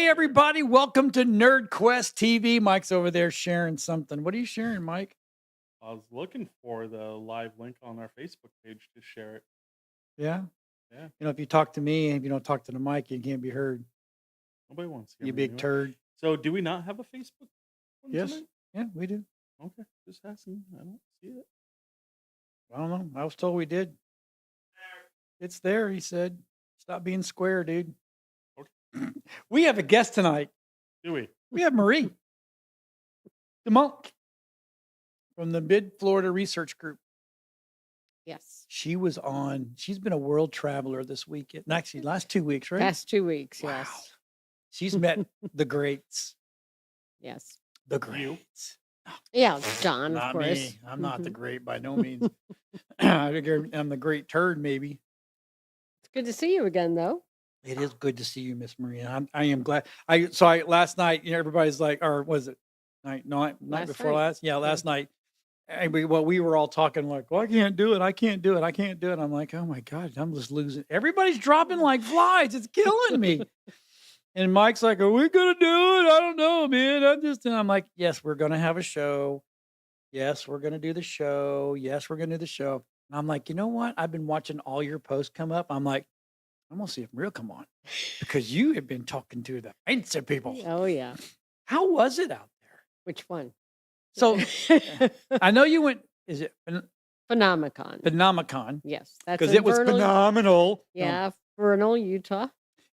Hey, everybody. Welcome to NerdQuest TV. Mike's over there sharing something. What are you sharing, Mike? I was looking for the live link on our Facebook page to share it. Yeah. Yeah, If you talk to me and if you don't talk to the mic, you can't be heard. nobody wants to hear You me big anyway. turd. So, do we not have a Facebook one Yes. tonight? Yeah, we do. Okay, just asking. I don't see it. I don't know. I was told we did. It's there, he said. Stop being square, dude. Okay. We have a guest tonight. Do we? We have Marie Dumont from the Mid Florida Research Group. Yes. She's been a world traveler this weekend. Actually, last 2 weeks, right? Past 2 weeks, Wow. yes. She's met the greats. Yes. The You? greats. Yeah, John, of Not course. me. I'm not the Mhm. great by no means. I'm the great turd, maybe. It's good to see you again, though. It is good to see you, Miss Maria. I am glad. Last night, everybody's like, or was it night Last before night. last? Yeah, Yeah. last night. And we were all talking like, well, I can't do it. I can't do it. I can't do it. I'm like, oh my God, I'm just losing. Everybody's dropping like flies. It's killing me. And Mike's like, are we gonna do it? I don't know, man. I'm like, yes, we're gonna have a show. Yes, we're gonna do the show. Yes, we're gonna do the show. And I'm like, you know what? I've been watching all your posts come up. I'm like, I'm gonna see if Maria come on because you have been talking to the fancy people. Oh, yeah. How was it out there? Which one? So I know you went. Is it Phenomicon. Phenomicon? Yes. That's Because in it was Vernal. phenomenal. Yeah, Vernal, Utah.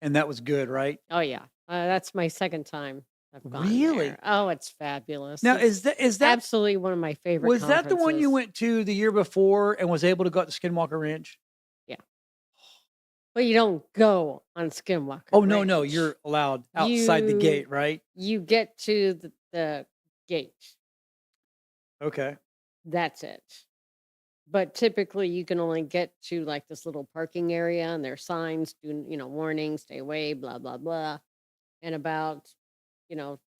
And that was good, right? Oh, yeah. That's my second time I've gone Really? there. Oh, it's fabulous. Now, It's is that absolutely one of my favorite was that the one you conferences. went to the year before and was able to go out to Skinwalker Ranch? Yeah. But you don't go on Skinwalker Oh no, Ranch. you're allowed outside the You gate, right? you get to the gate. Okay. That's it. But typically you can only get to like this little parking area and there's signs, warning, stay away, blah, blah, blah. And about,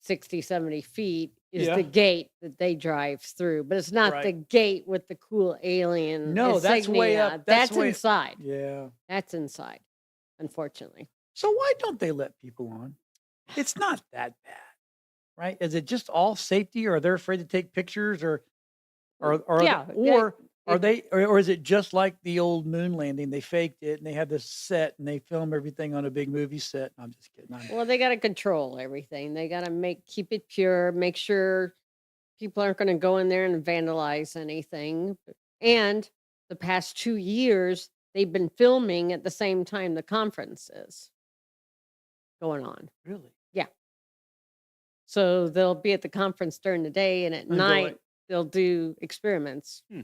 60, 70 feet is Yeah. the gate that they drive through. But it's not the Right. gate with the cool alien No, that's way insignia. up. That's That's way. inside. Yeah. That's inside, unfortunately. So why don't they let people on? It's not that bad, right? Is it just all safety, or they're afraid to take pictures, or Yeah. are it- they, or is it just like the old moon landing? They faked it and they have this set and they film everything on a big movie set. I'm just kidding. Well, they got to control everything. They got to keep it pure, make sure people aren't going to go in there and vandalize anything. And the past 2 years, they've been filming at the same time the conference is going on. Really? Yeah. So they'll be at the conference during the day, and at And go night like, they'll do experiments Hmm.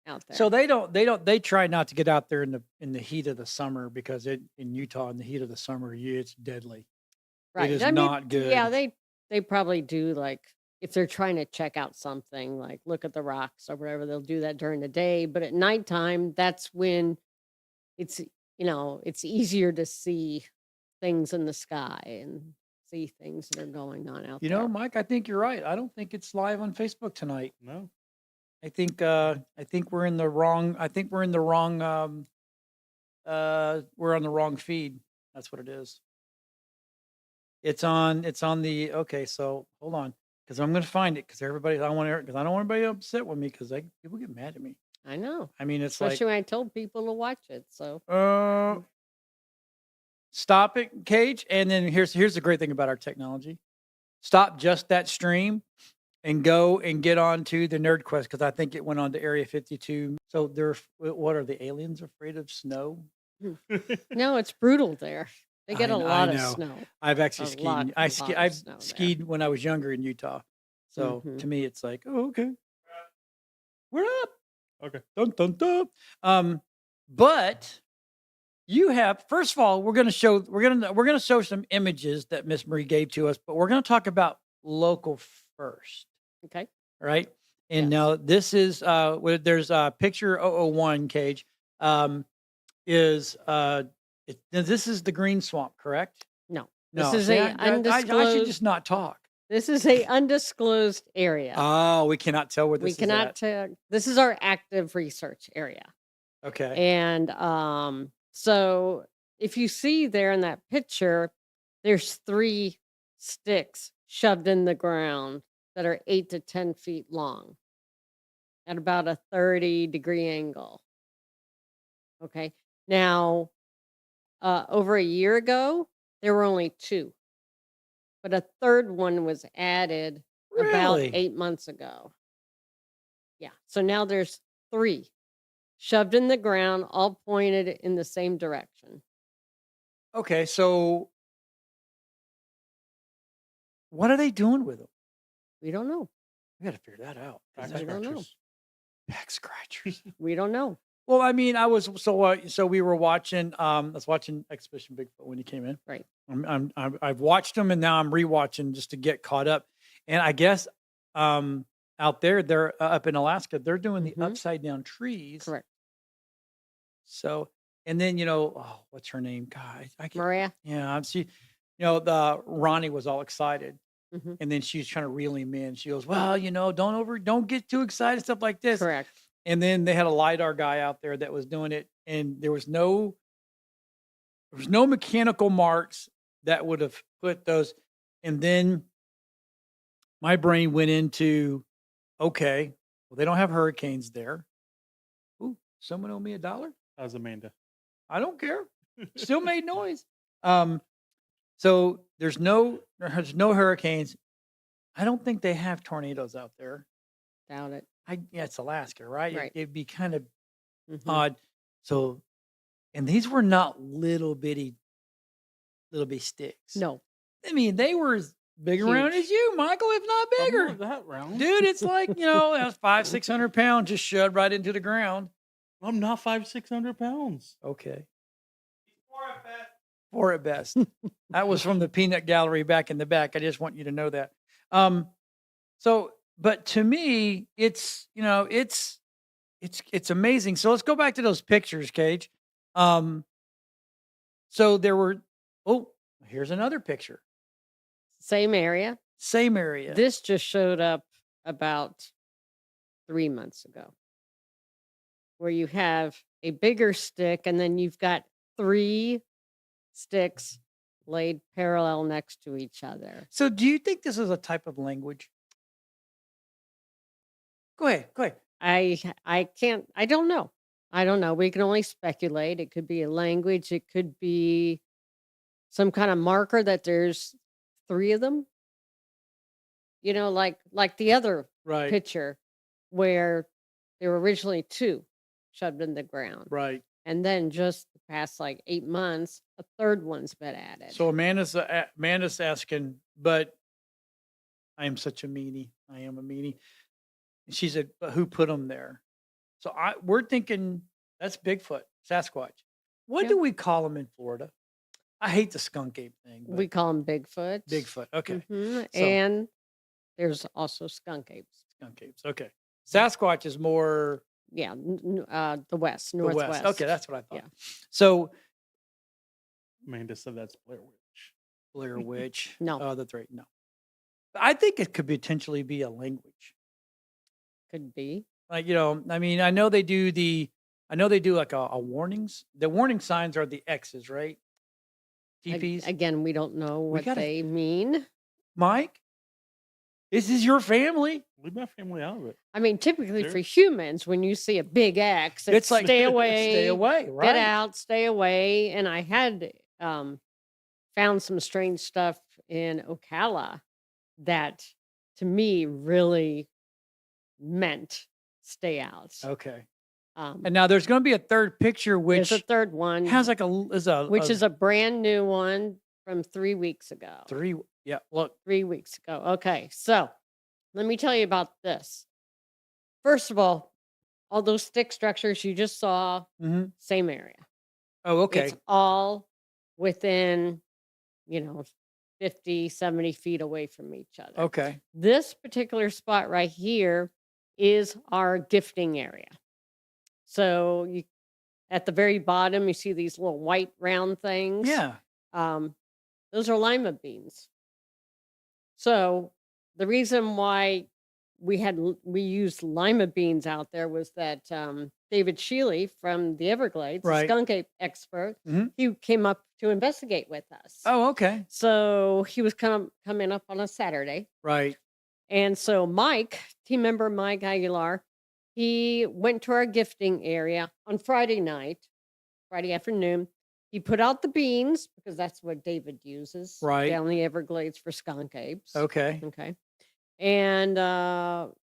out there. so they try not to get out there in the heat of the summer because in Utah in the heat of the summer, it's deadly. Right. It is I mean, not good. yeah, they probably do, like, if they're trying to check out something, like look at the rocks or whatever, they'll do that during the day. But at nighttime, that's when it's it's easier to see things in the sky and see things that are going on out there. Mike, I think you're right. I don't think it's live on Facebook tonight. No. I think we're in the wrong. I think we're in the wrong. We're on the wrong feed. That's what it is. It's on the. Okay, so hold on, because I'm going to find it because I don't want everybody upset with me because people get mad at me. I know, I mean, it's especially when I told people to watch it. So like, stop it, Cage. And then here's the great thing about our technology. Stop just that stream and go and get on to the NerdQuest because I think it went on to Area 52. So what are the aliens afraid of snow? no, it's brutal there. They get a lot of know. snow. I've actually A skied. lot I've of snow there. skied when I was younger in Utah. So Mhm. to me, it's like, oh, okay, we're up. Okay. Dun, dun, dun. But you have, first of all, we're gonna show some images that Miss Marie gave to us, but we're gonna talk about local first. Okay. Right. And Yes. now this is there's picture 001, Cage. This is the green swamp, correct? No, No. this is see, a I should undisclosed. just not talk. This is a undisclosed area. Oh, we cannot tell where We this cannot is tell. This is our active research area. at. Okay. And so if you see there in that picture, there's 3 sticks shoved in the ground that are 8 to 10 feet long at about a 30-degree angle. Okay. Now, over a year ago, there were only 2, but a third one was added about Really? 8 months ago. Yeah. So now there's 3 shoved in the ground, all pointed in the same direction. Okay, so what are they doing with them? We don't know. We got to figure that out. 'Cause Back We don't know. scratchers. back scratchers. We don't know. Well, I mean, I was so we were watching. I was watching Expedition Bigfoot when he came in. Right. I've watched him and now I'm rewatching just to get caught up. And I guess out there, they're up in Alaska. They're doing the Mhm. upside down trees. Correct. So, and then what's her name? God, I can't. Maria? Yeah, the Ronnie was all excited, Mhm. and then she's trying to reel him in. She goes, "Well, don't get too excited, stuff like this." Correct. And then they had a lidar guy out there that was doing it, and there was no mechanical marks that would have put those. And then my brain went into, okay, well, they don't have hurricanes there. Ooh, someone owe me $1. How's Amanda? I don't care. Still made noise. So there's no hurricanes. I don't think they have tornadoes out there. Doubt it. Yeah, it's Alaska, right? Right. It'd be kind of Mhm. odd. So, and these were not little bitty sticks. No. I mean, they were as big around Huge. as you, Michael, if not I'm bigger. not that round. Dude, it's like, that's 500-600 pounds just shoved right into the ground. I'm not 500-600 pounds. Okay. Four at best. That was from the peanut gallery back in the back. I just want you to know that. So, but to me, it's amazing. So let's go back to those pictures, Cage. So there were, here's another picture. Same area. Same area. This just showed up about 3 months ago, where you have a bigger stick and then you've got 3 sticks laid parallel next to each other. So do you think this is a type of language? Go ahead. I don't know. I don't know. We can only speculate. It could be a language. It could be some kind of marker that there's 3 of them. Like the other Right. picture where there were originally 2 shoved in the ground. Right. And then just the past 8 months, a third one's been added. So Amanda's asking, but I am such a meanie. I am a meanie. And she said, but who put them there? So we're thinking that's Bigfoot, Sasquatch. What Yeah. do we call them in Florida? I hate the skunk ape thing. But We call them Bigfoot. Bigfoot. Okay. Mhm. So- And there's also skunk apes. Skunk apes. Okay. Sasquatch is more Yeah, the west, the northwest. west. Okay, that's what I thought. Yeah. So Amanda said that's Blair Witch. Blair Witch. No. That's right. No. I think it could potentially be a language. Could be. Like, I mean, I know they do like a warnings. The warning signs are the X's, right? TPs. Again, we don't know what gotta- they mean. Mike, this is your family. Leave my family out of it. I mean, typically Sure. for humans, when you see a big X, It's like stay away, Stay away, right? get out, stay away. And I had found some strange stuff in Ocala that, to me, really meant stay out. Okay. Um, And now there's going to be a third picture, which there's a third one, has like which is a brand new one from 3 weeks ago. 3. Yeah. Look. 3 weeks ago. Okay, so let me tell you about this. First of all those stick structures you just saw, Mhm. same area. Oh, okay. It's all within, 50, 70 feet away from each other. Okay. This particular spot right here is our gifting area. So at the very bottom, you see these little white round things. Yeah. Those are lima beans. So the reason why we used lima beans out there. Was that David Shealy from the Everglades, the Right. skunk ape expert? Mhm. He came up to investigate with us. Oh, okay. So he was coming up on a Saturday. Right. And so Mike, team member Mike Aguilar, he went to our gifting area on Friday night, Friday afternoon. He put out the beans because that's what David uses Right. down the Everglades for skunk apes. Okay. Okay. And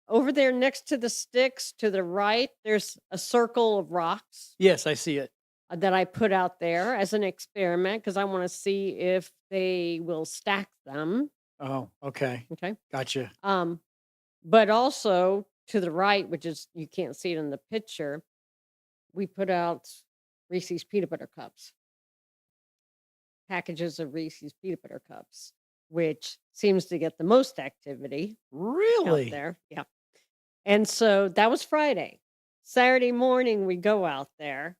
over there next to the sticks to the right, there's a circle of rocks Yes, I see it. that I put out there as an experiment because I want to see if they will stack them. Oh, okay. Okay. Gotcha. But also to the right, which is you can't see it in the picture, we put out Reese's peanut butter cups, packages of Reese's peanut butter cups, which seems to get the most activity out Really? there. Yeah. And so that was Friday. Saturday morning, we go out there.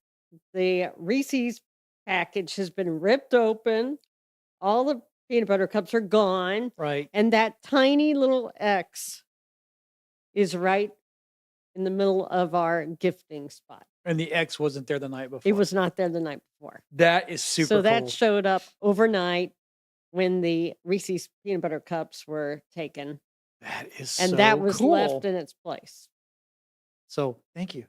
The Reese's package has been ripped open. All the peanut butter cups are gone. Right. And that tiny little X is right in the middle of our gifting spot. And the X wasn't there the night before. It was not there the night before. That is super So that cool. showed up overnight when the Reese's peanut butter cups were taken. That is And so that was cool. left in its place. So thank you.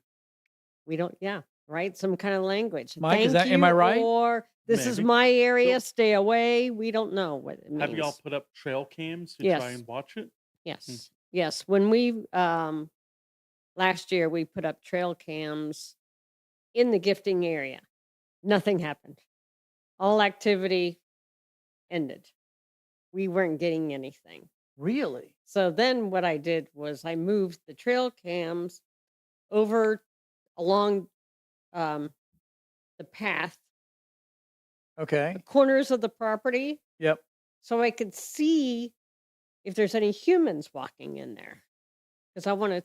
We don't, yeah, right? Some kind of language. Mike, is Thank am I you, right? Or this is Maybe. my area, So- stay away. We don't know what it means. Have y'all put up trail cams to Yes. try and watch it? Yes. Yes. When we last year we put up trail cams in the gifting area. Nothing happened. All activity ended. We weren't getting anything. Really? So then what I did was I moved the trail cams over along the path, Okay. the corners of the property, Yep. so I could see if there's any humans walking in there. Because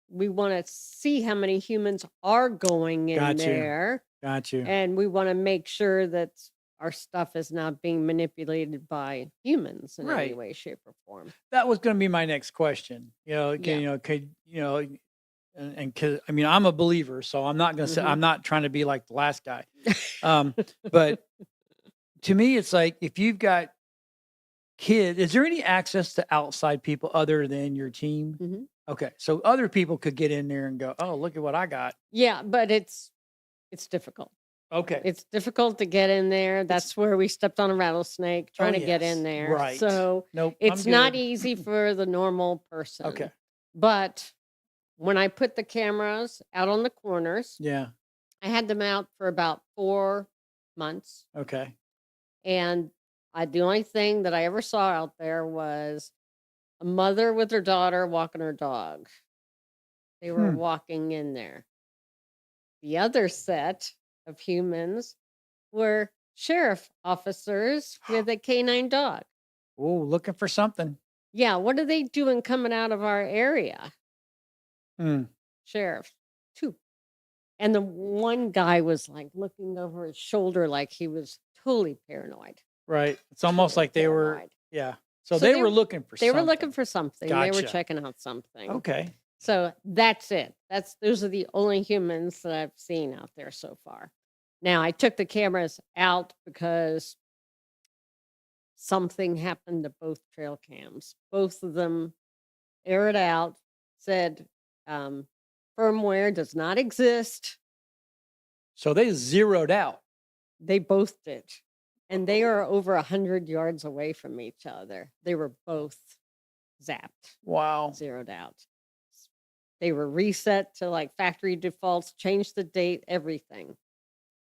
we want to see how many humans are going in Got you. there. Got you. And we want to make sure that our stuff is not being manipulated by humans in any Right. way, shape, or form. That was going to be my next question. Yeah. And cause I mean, I'm a believer, so I'm not going to say, Mhm. I'm not trying to be like the last guy. But to me, it's like, if you've got kids, is there any access to outside people other than your team? Mhm. Okay. So other people could get in there and go, oh, look at what I got. Yeah, but it's difficult. Okay. It's difficult to get in there. That's where we stepped on a rattlesnake trying to get yes. in there. Right. So Nope. I'm it's not good. easy for the normal person. Okay. But when I put the cameras out on the corners, Yeah. I had them out for about 4 months. Okay. And the only thing that I ever saw out there was a mother with her daughter walking her dog. They were walking in there. The other set of humans were sheriff officers with a canine dog. Oh, looking for something. Yeah, what are they doing coming out of our area? Hmm. Sheriff, 2. And the one guy was like looking over his shoulder like he was totally paranoid. Right. It's almost Totally like they were, paranoid. yeah. So, So they they were were- looking for They something. were looking for something. They were Gotcha. checking out something. Okay. So that's it. Those are the only humans that I've seen out there so far. Now I took the cameras out because something happened to both trail cams. Both of them aired out, said firmware does not exist. So they zeroed out. They both did. And they are over 100 yards away from each other. They were both zapped. Wow. Zeroed out. They were reset to like factory defaults, changed the date, everything.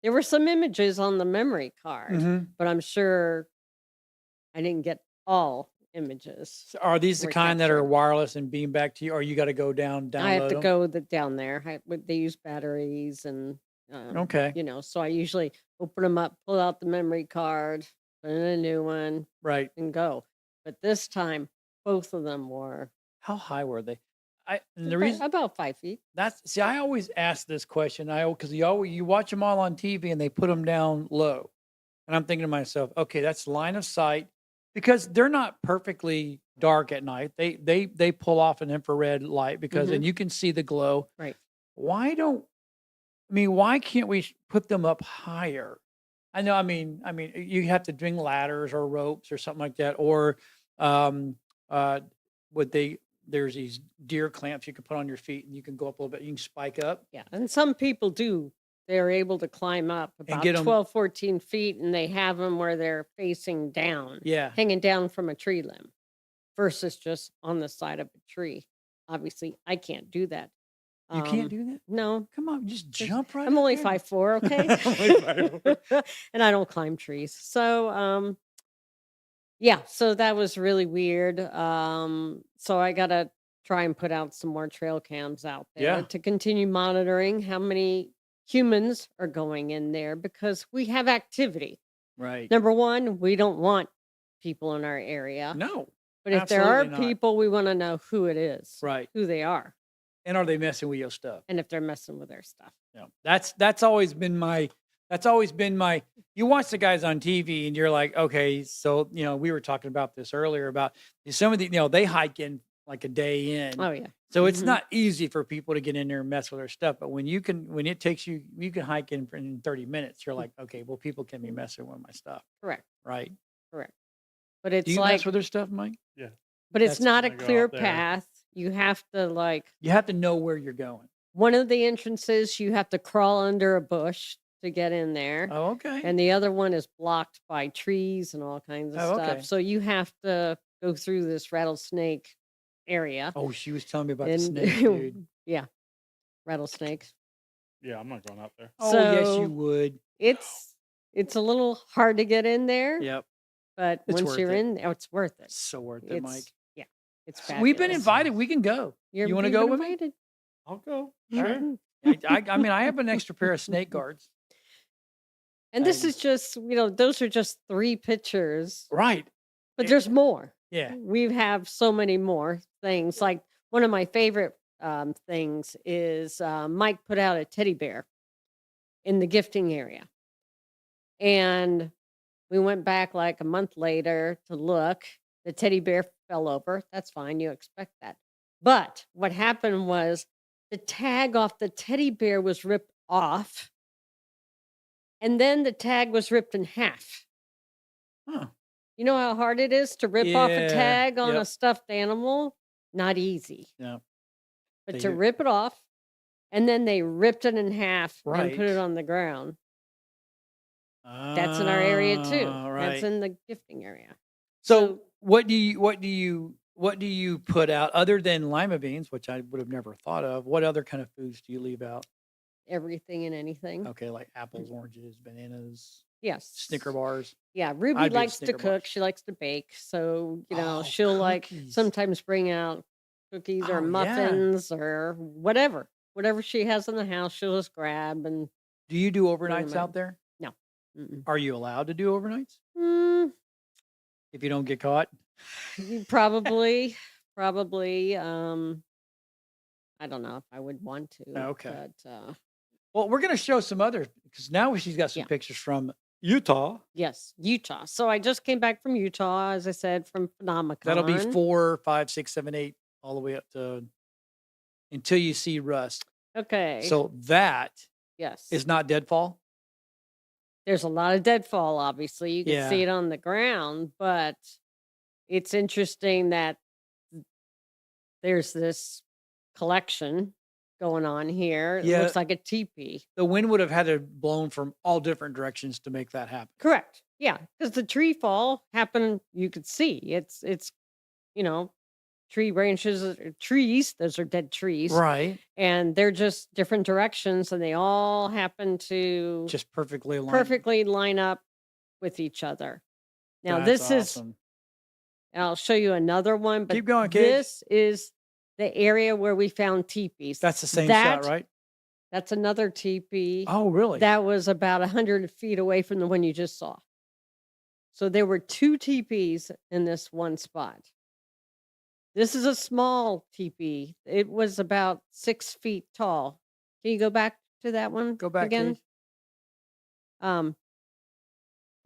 There were some images on the memory card, Mhm. but I'm sure I didn't get all images. So are these the Were kind that are captured. wireless and beam back to you, or you got to go download I have to them? go down there. They use batteries and, Okay. so I usually open them up, pull out the memory card, put in a new one, Right. and go. But this time, both of them were How high were they? And the reason about 5 feet. I always ask this question. Because you watch them all on TV and they put them down low, and I'm thinking to myself, okay, that's line of sight. because they're not perfectly dark at night. They pull off an infrared light because Hmm. and you can see the glow. Right. Why can't we put them up higher? I know. You have to bring ladders or ropes or something like that, or um, uh, would they? There's these deer clamps you can put on your feet, and you can go up a little bit. You can spike up Yeah. And some people do. They're able to climb up and about get them. 12, 14 feet, and they have them where they're facing down, Yeah, hanging down from a tree limb versus just on the side of a tree. Obviously, I can't do that. you can't do that. No, Come on, just 'cause jump right I'm up only there. 5'4", okay? Only 5'4". And I don't climb trees. So, yeah, so that was really weird. So I gotta try and put out some more trail cams out there Yeah, to continue monitoring how many humans are going in there because we have activity. right. Number one, we don't want people in our area. No, But if there are absolutely not. people, we want to know who it is, Right. who they are, And are they messing with your stuff? and if they're messing with their stuff. Yeah. That's always been my you watch the guys on TV and you're like, okay, so we were talking about this earlier about some of the they hike in like a day in. Oh yeah. So it's Hmm. not easy for people to get in there and mess with their stuff. But when it takes you can hike in 30 minutes, you're like, okay, well, people can be messing with my stuff. Correct. Right. Correct. But Do it's you like, mess with their stuff, Mike? Yeah. but it's That's not a I go clear out there. path. You have to You have to know where you're going. one of the entrances, you have to crawl under a bush to get in there. Oh, okay. And the other one is blocked by trees and all kinds of Oh, stuff. okay. So you have to go through this rattlesnake area. Oh, she was telling me about the And snake, dude. yeah, rattlesnakes. Yeah, I'm not going out there. Oh, yes, you So would. it's a little hard to get in there, Yep. but It's once worth you're it. in there, it's worth it. It's so worth it, Mike. It's yeah, it's We've been fabulous. invited. We can go. You want to You've go been with me? invited. I'll go. All right. Mhm. I have an extra pair of snake guards. And this I- is just, those are just 3 pictures, Right. but Eh, there's more. Yeah. We have so many more things. Like one of my favorite things is Mike put out a teddy bear in the gifting area. And we went back like a month later to look. The teddy bear fell over. That's fine. You expect that. But what happened was the tag off the teddy bear was ripped off. And then the tag was ripped in half. Huh. You know how hard it is to rip off a Yeah. tag on a Yep. stuffed animal? Not easy. Yeah. But So to you're rip it off, and then they ripped it in half and put it right. on the ground. That's in our area too. That's Right. in the gifting area. So So what do you put out other than lima beans, which I would have never thought of? What other kind of foods do you leave out? everything and anything. Okay, like apples, oranges, bananas, Yes. Snicker bars. Yeah, Ruby I do likes to Snicker cook. bars. She likes to bake. So, Oh, she'll like cookies. sometimes bring out cookies or Oh, yeah. muffins or whatever. Whatever she has in the house, she'll just grab and Do you do bring 'em overnights in. out there? No. Mm-mm. Are you allowed to do overnights Mm, if you don't get caught? probably. I don't know if I would want to, Okay. but Well, we're going to show some other because now she's got some yeah. pictures from Utah. Yes, Utah. So I just came back from Utah, as I said, from That'll be Phenomicon. 4, 5, 6, 7, 8, all the way up to until you see Russ. Okay. So that Yes. is not deadfall. There's a lot of deadfall, obviously. You can see Yeah. it on the ground, but it's interesting that there's this collection going on here. It Yeah. looks like a teepee. The wind would have had to blown from all different directions to make that happen. Correct. Yeah, because the tree fall happened. You could see it's you know tree branches, trees. Those are dead trees, Right. and they're just different directions, and they all happen to Just perfectly aligned. perfectly line up with each other. Now That's this is, awesome. and I'll show you another one, but Keep going, Kate. this is the area where we found teepees. That's the same That shot, right? That's another teepee. Oh, really? That was about 100 feet away from the one you just saw. So there were 2 teepees in this one spot. This is a small teepee. It was about 6 feet tall. Can you go back to that one Go back, again? Kate.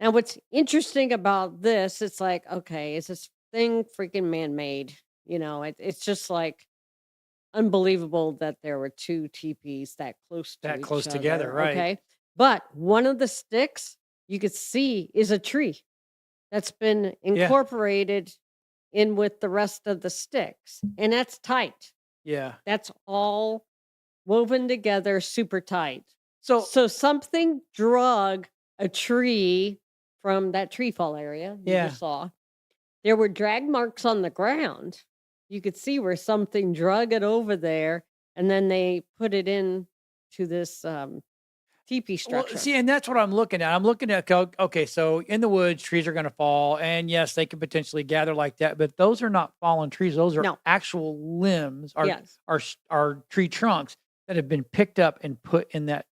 Now, what's interesting about this, it's like, okay, is this thing freaking man-made? It's just like unbelievable that there were two teepees that close to That each close together, other. right? Okay. But one of the sticks you could see is a tree that's been Yeah, incorporated in with the rest of the sticks. And that's tight. yeah. That's all woven together super tight. So So something drug a tree from that tree fall area you yeah. just saw. There were drag marks on the ground. You could see where something drug it over there, and then they put it in to this teepee Well, structure. see, and that's what I'm looking at. I'm looking at okay, so in the woods, trees are going to fall, and yes, they can potentially gather like that, but those are not fallen trees. Those are No, actual limbs, yes, are tree trunks that have been picked up and put in that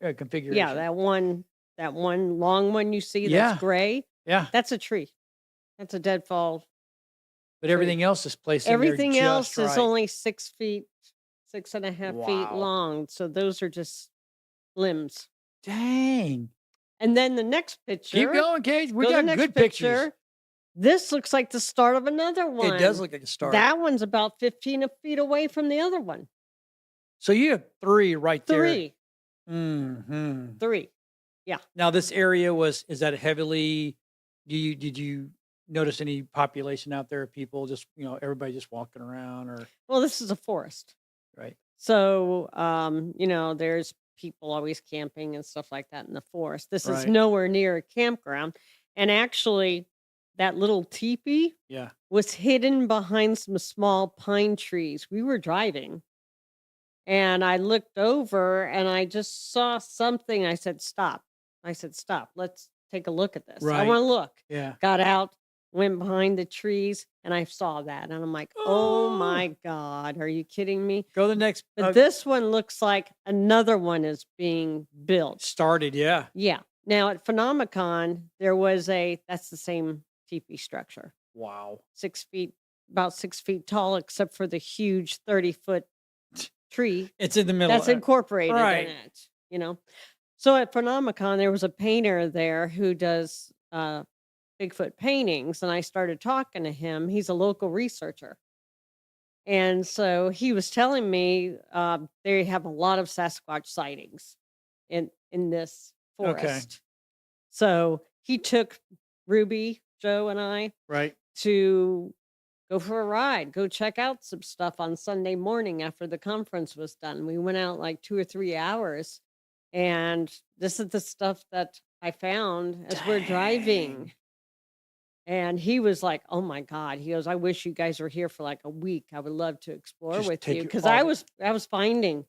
yeah, configuration. that one long one you see that's Yeah, gray, yeah. that's a tree. That's a deadfall But tree. everything else is placed in there Everything just else is right. only 6 feet, 6.5 feet Wow. long. So those are just limbs. Dang. And then the next Keep picture, going, Cage. We go to the got next good pictures. picture. This looks like the start of another It does one. look like a start. That one's about 15 feet away from the other one. So you have three right there. Three. Hmm. Three. Yeah. Now this area is that heavily? Did you notice any population out there? People just everybody just walking around or Well, this is a forest. right? So, there's people always camping and stuff like that in the forest. This is Right. nowhere near a campground. And actually, that little teepee Yeah. was hidden behind some small pine trees. We were driving and I looked over and I just saw something. I said, stop. Stop. Let's take a look at this. I Right. want to look. Yeah. Got out, went behind the trees, and I saw that. And I'm like, oh Oh, my God, are you kidding me? go the next. But this one looks like another one is being built. Started. Yeah. Yeah. Now at Phenomicon, there was that's the same teepee structure, Wow. 6 feet, about 6 feet tall, except for the huge 30-foot tree It's in the middle. that's incorporated right. in it. So at Phenomicon, there was a painter there who does Bigfoot paintings, and I started talking to him. He's a local researcher. And so he was telling me they have a lot of Sasquatch sightings in this Okay. forest. So he took Ruby, Joe, and I Right. to go for a ride, go check out some stuff on Sunday morning after the conference was done. We went out like 2 or 3 hours, and this is the stuff that I found as we're driving. Dang. And he was like, "Oh my God." He goes, "I wish you guys were here for like a week. I would love to explore Just with take you." your Because all I the- was finding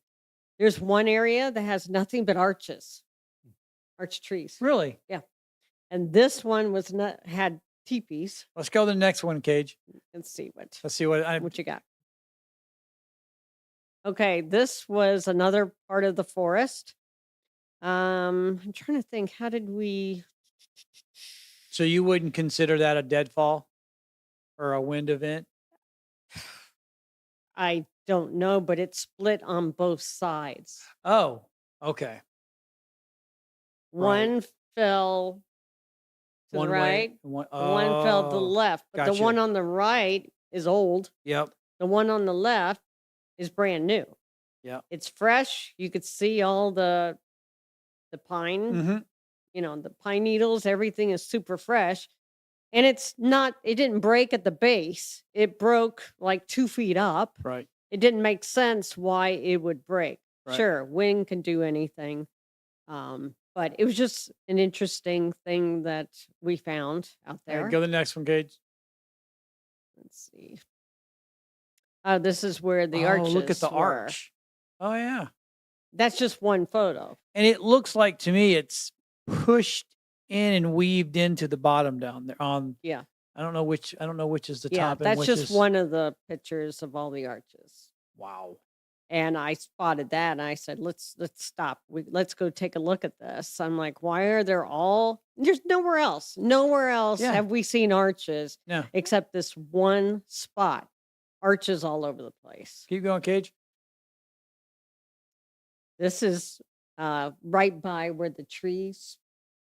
there's one area that has nothing but arches, arch trees. Really. Yeah. And this one was not had teepees. Let's go to the next one, Cage. Let's see Let's see what what you got. Okay, this was another part of the forest. I'm trying to think, how did we So you wouldn't consider that a deadfall or a wind event? I don't know, but it split on both sides. Oh, okay. Right. One fell to One the way. right, One, one fell to the oh, left, but the gotcha. one on the right is old. Yep. The one on the left is brand new. Yep. It's fresh. You could see all the pine, Mm-hmm. the pine needles, everything is super fresh. And it didn't break at the base. It broke like 2 feet up. Right. It didn't make sense why it would break. Right. Sure, wind can do anything. But it was just an interesting thing that we found out All right, there. go to the next one, Gage. Let's see. This is where the Oh, arches look at the were. arch. Oh yeah. That's just one photo. And it looks like to me it's pushed in and weaved into the bottom down there. Yeah. I don't know which is the Yeah, top and that's which just is one of the pictures of all the arches. wow. And I spotted that and I said, let's stop. Let's go take a look at this. I'm like, why are there's nowhere else. Nowhere else Yeah. have we seen arches No. except this one spot. Arches all over the place. Keep going, Cage. This is right by where the trees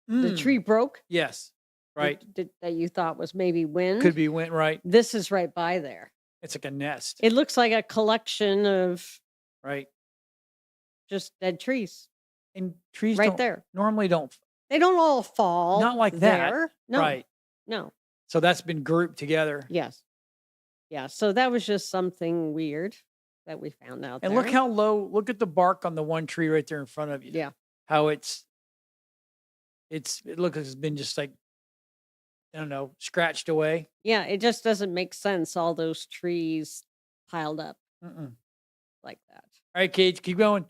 the Mm, tree broke, yes. Right. that you thought was maybe wind. Could be went right. This is right by there. It's like a nest. It looks like a collection of Right. just dead trees And trees right don't there. normally don't They don't all fall. not like that. there. No, Right. no. So that's been grouped together. Yes. Yeah. So that was just something weird that we found out And there. look how low, look at the bark on the one tree right there in front of you. Yeah. How it looks like it's been just like, I don't know, scratched away. Yeah. It just doesn't make sense. All those trees piled up Mm-mm. like that. All right, Cage, keep going.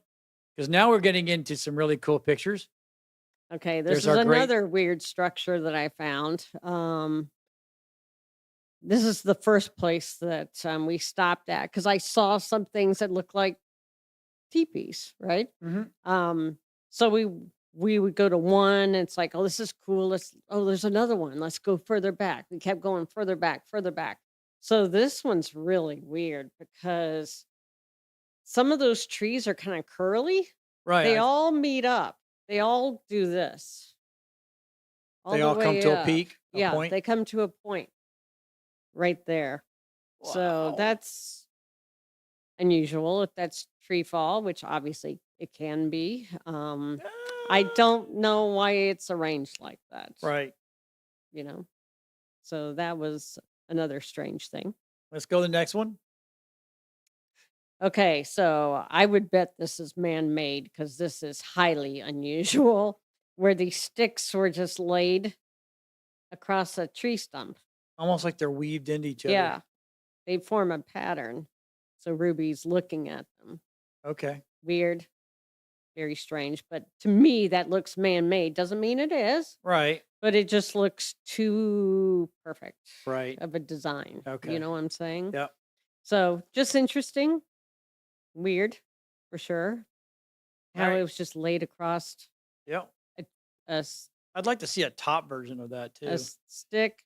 Because now we're getting into some really cool pictures. Okay. This There's is our great- another weird structure that I found. This is the first place that we stopped at because I saw some things that looked like teepees, right? So we would go to one, and it's like, oh, this is cool. There's another one. Let's go further back. We kept going further back, further back. So this one's really weird because some of those trees are kind of curly. Right. They all meet up. They all do this. They the all come way to a up. peak, a Yeah, point. they come to a point right there. So Wow. that's unusual if that's tree fall, which obviously it can be. I don't know why it's arranged like that. Right. You know. So that was another strange thing. Let's go to the next one. Okay, so I would bet this is man-made because this is highly unusual, where these sticks were just laid across a tree stump. Almost like they're weaved into each other. Yeah, they form a pattern. So Ruby's looking at them. Okay. Weird, very strange. But to me, that looks man-made. Doesn't mean it is, Right. but it just looks too perfect Right. of a design. Okay. You know what I'm saying? Yep. So just interesting, weird for sure. How Right. it was just laid across Yep. a, a s- I'd like to see a top version of that too. a stick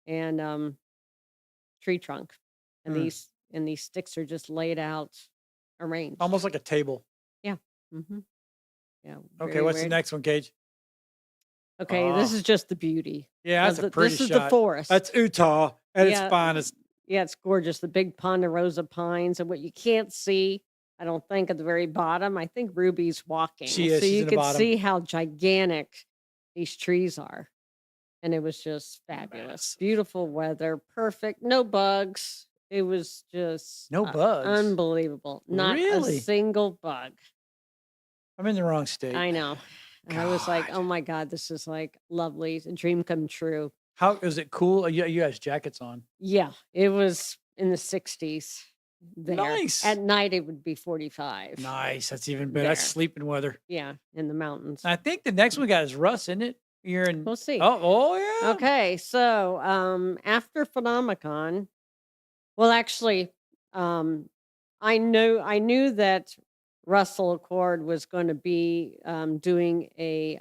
and tree trunk, and Hmm. these sticks are just laid out, arranged. Almost like a table. Yeah. Mm-hmm. Yeah. Okay, very what's the weird. next one, Cage? Okay, this Ah. is just the beauty. Yeah, that's of a pretty This is shot. the forest. That's Utah at its Yeah. finest. Yeah, it's gorgeous. The big ponderosa pines, and what you can't see, I don't think at the very bottom. I think Ruby's walking, She is. so She's you in the could bottom. see how gigantic these trees are, and it was just fabulous. Massive. Beautiful weather, perfect, no bugs. It was just No bugs? unbelievable. Not Really? a single bug. I'm in the wrong state. I know. I was like, God. oh my God, this is like lovely, a dream come true. How is it cool? You guys jackets on. Yeah, it was in the 60s there. Nice. At night, it would be 45. Nice. That's even better. That's There. sleeping weather. Yeah, in the mountains. I think the next one got is Russ, isn't it? You're in. We'll see. Oh yeah. Okay, so after Phenomicon, well, actually, I knew that Russell Accord was going to be doing a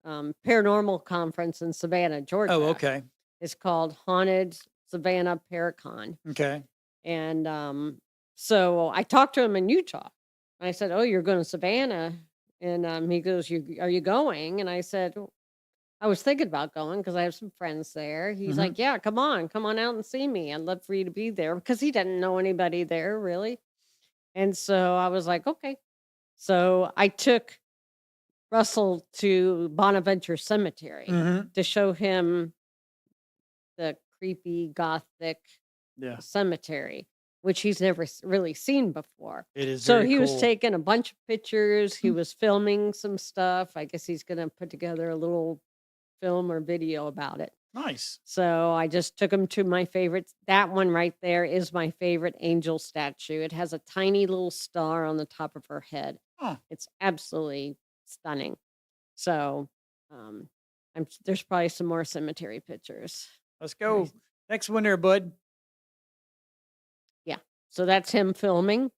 paranormal conference in Savannah, Georgia. Oh, okay. It's called Haunted Savannah Paracon. Okay. And so I talked to him in Utah. I said, "Oh, you're going to Savannah?" And he goes, "Are you going?" And I said, "Oh, I was thinking about going because I have some friends there." He's Mhm. like, "Yeah, come on out and see me. I'd love for you to be there," because he didn't know anybody there really. And so I was like, "Okay." So I took Russell to Bonaventure Cemetery Mhm. to show him the creepy gothic Yeah. cemetery, which he's never really seen before. It is. So very he was cool. taking a bunch of pictures. He Hmm. was filming some stuff. I guess he's going to put together a little film or video about it. Nice. So I just took him to my favorite. That one right there is my favorite angel statue. It has a tiny little star on the top of her head. Oh, It's absolutely stunning. So there's probably some more cemetery pictures. let's go. Nice. Next one there, bud. Yeah. So that's him filming.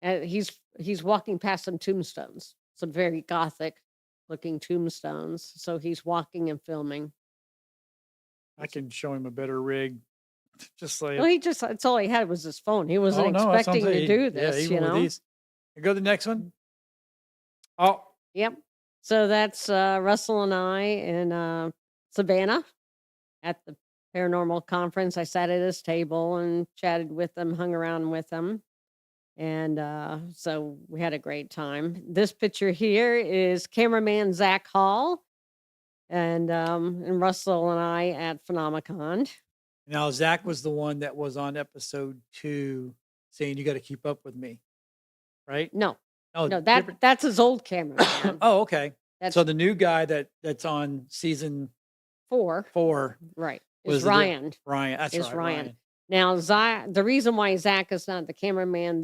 And he's walking past some tombstones, some very gothic looking tombstones. So he's walking and filming. I can show him a better rig. Just saying. Well, that's all he had was his phone. He wasn't Oh, no, that's what I'm expecting to saying. do Yeah, this, even you with know? these. You go to the next one. Oh, Yep. So that's Russell and I in Savannah at the paranormal conference. I sat at his table and chatted with him, hung around with him. And so we had a great time. This picture here is cameraman Zach Hall and Russell and I at Phenomicon. Now, Zach was the one that was on episode 2 saying, "You got to keep up with me," right? No, Oh, no, different. that's his old cameraman. Oh, okay. That's So the new guy that's on season 4, 4 right? was Is the Ryan? Ryan. That's Is right, Ryan? Now, the reason why Zach is not the cameraman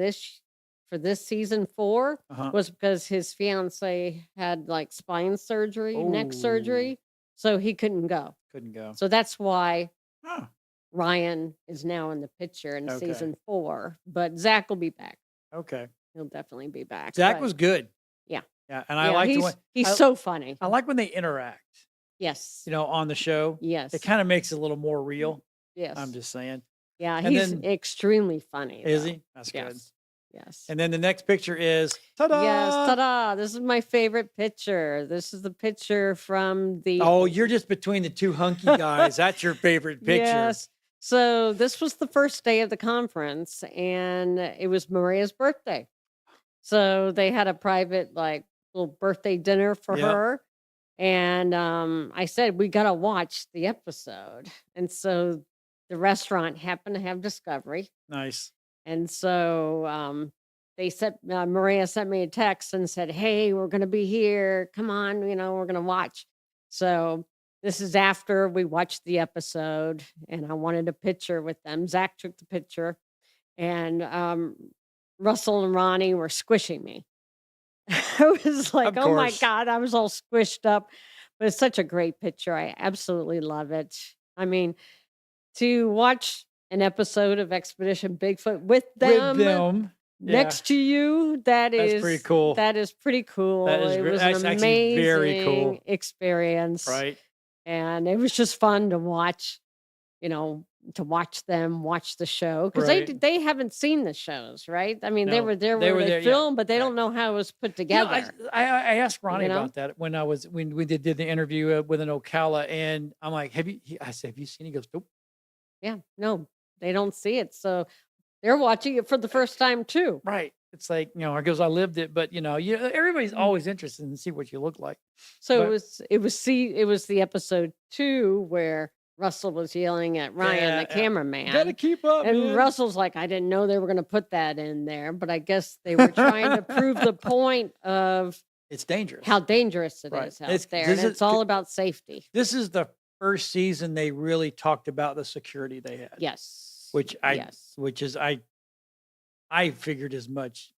for this season 4 Uh-huh. was because his fiance had like spine surgery, neck Oh, surgery, so he couldn't go. couldn't go. So that's why Huh. Ryan is now in the picture in Okay. season 4. But Zach will be back. Okay. He'll definitely be back. Zach but was good. yeah, Yeah, and I yeah, like the one. he's I, so funny. I like when they interact. Yes, On the show, yes, it kind of makes it a little more real. yes. I'm just saying. Yeah, And he's then extremely funny. is though. he? That's good. Yes, yes. And then the next picture is ta-da! Yes, ta-da! This is my favorite picture. This is the picture from the Oh, you're just between the two hunky guys. That's your favorite picture. Yes. So this was the first day of the conference, and it was Maria's birthday. So they had a private like little birthday dinner for Yep. her. And I said, we got to watch the episode. And so the restaurant happened to have Discovery. Nice. And so Maria sent me a text and said, "Hey, we're going to be here. Come on, we're going to watch." So this is after we watched the episode, and I wanted a picture with them. Zach took the picture, and Russell and Ronnie were squishing me. I was like, Of "Oh my course. God," I was all squished up. But it's such a great picture. I absolutely love it. I mean, to watch an episode of Expedition Bigfoot with them, With them. Yeah. next to you, That's pretty cool. That is pretty cool. That is It ve- was that's an actually amazing very cool. experience. Right. And it was just fun to watch, to watch them watch the show because Right. they haven't seen the shows, right? I mean, they No, were there they where were they there, yeah. filmed, but they Right. don't know how it was put You know, together. I asked Ronnie You know? about that when we did the interview with an Ocala, and I'm like, I said, "Have you seen?" He goes, "Nope." Yeah, no, they don't see it, so they're watching it for the first time too. Right. It's like, I goes, "I lived it," but everybody's always interested in see what you look like. So But- it was the episode 2 where Russell was yelling at Ryan, Yeah, the yeah. cameraman. Gotta keep up, And man. Russell's like, I didn't know they were going to put that in there, but I guess they were trying to prove the point of It's dangerous. how dangerous it Right. is out It's- there. this And is- it's all about safety. This is the first season they really talked about the security they had. Yes. Which yes. I figured as much,